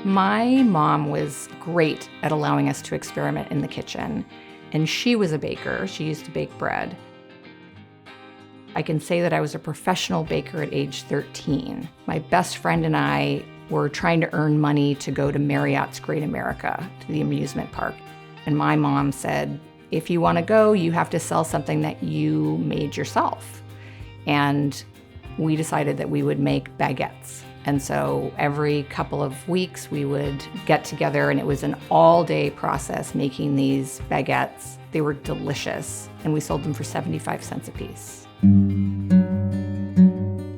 My mom was great at allowing us to experiment in the kitchen, and she was a baker. She used to bake bread. I can say that I was a professional baker at age 13. My best friend and I were trying to earn money to go to Marriott's Great America, to the amusement park. And my mom said, if you want to go, you have to sell something that you made yourself. And we decided that we would make baguettes. And so every couple of weeks we would get together, and it was an all-day process making these baguettes. They were delicious, and we sold them for 75 cents a piece.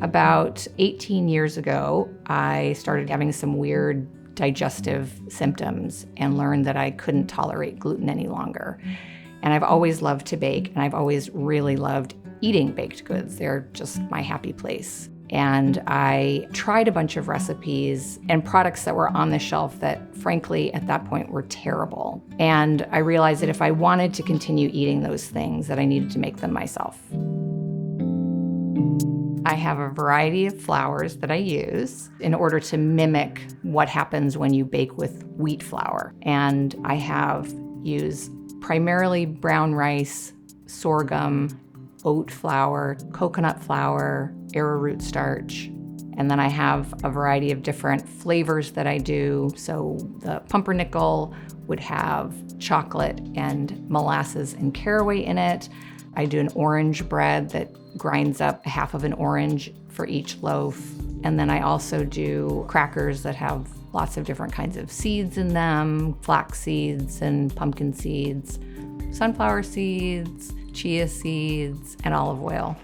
About 18 years ago, I started having some weird digestive symptoms and learned that I couldn't tolerate gluten any longer. And I've always loved to bake, and I've always really loved eating baked goods. They're just my happy place. And I tried a bunch of recipes and products that were on the shelf that, frankly, at that point were terrible. And I realized that if I wanted to continue eating those things, that I needed to make them myself. I have a variety of flours that I use in order to mimic what happens when you bake with wheat flour. And I have used primarily brown rice, sorghum, oat flour, coconut flour, arrowroot starch. And then I have a variety of different flavors that I do. So the pumpernickel would have chocolate and molasses and caraway in it. I do an orange bread that grinds up half of an orange for each loaf. And then I also do crackers that have lots of different kinds of seeds in them, flax seeds and pumpkin seeds, sunflower seeds, chia seeds, and olive oil.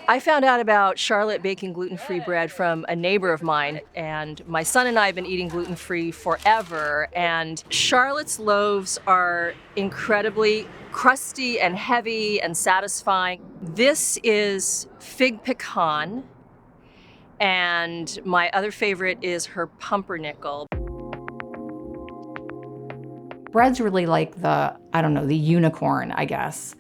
I found out about Charlotte baking gluten-free bread from a neighbor of mine, and my son and I have been eating gluten-free forever, and Charlotte's loaves are incredibly crusty and heavy and satisfying. This is fig pecan, and my other favorite is her pumpernickel. Bread's really like the unicorn, I guess.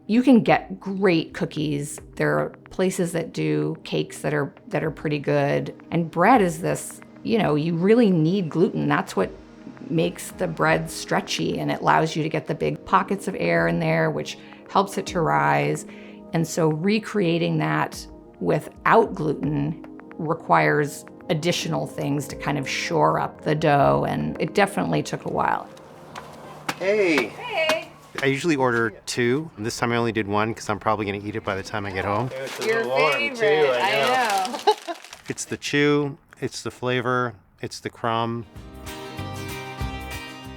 You can get great cookies. There are places that do cakes that are pretty good. And bread is this, you really need gluten. That's what makes the bread stretchy, and it allows you to get the big pockets of air in there, which helps it to rise. And so recreating that without gluten requires additional things to kind of shore up the dough, and it definitely took a while. Hey. I usually order 2. This time I only did 1 because I'm probably going to eat it by the time I get home. Your favorite, too, I know. It's the chew, it's the flavor, it's the crumb.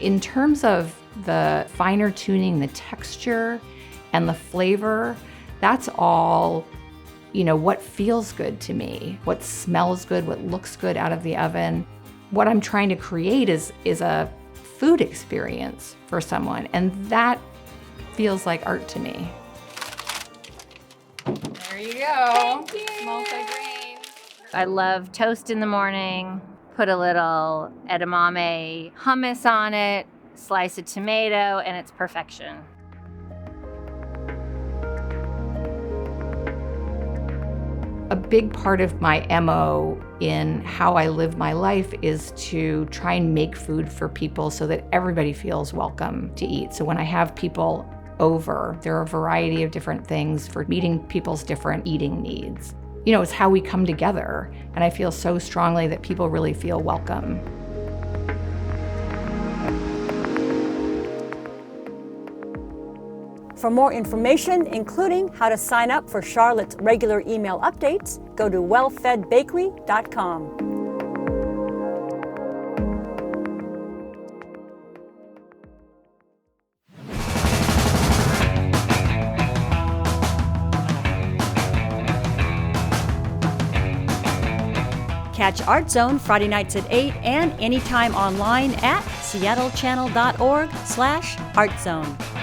In terms of the finer tuning, the texture and the flavor, that's all, what feels good to me, what smells good, what looks good out of the oven. What I'm trying to create is a food experience for someone, and that feels like art to me. There you go. Thank you. Multi-grain. I love toast in the morning, put a little edamame hummus on it, slice a tomato, and it's perfection. A big part of my MO in how I live my life is to try and make food for people so that everybody feels welcome to eat. So when I have people over, there are a variety of different things for meeting people's different eating needs. It's how we come together, and I feel so strongly that people really feel welcome. For more information, including how to sign up for Charlotte's regular email updates, go to wellfedbakery.com. Catch Art Zone Friday nights at 8 and anytime online at seattle.gov/artzone.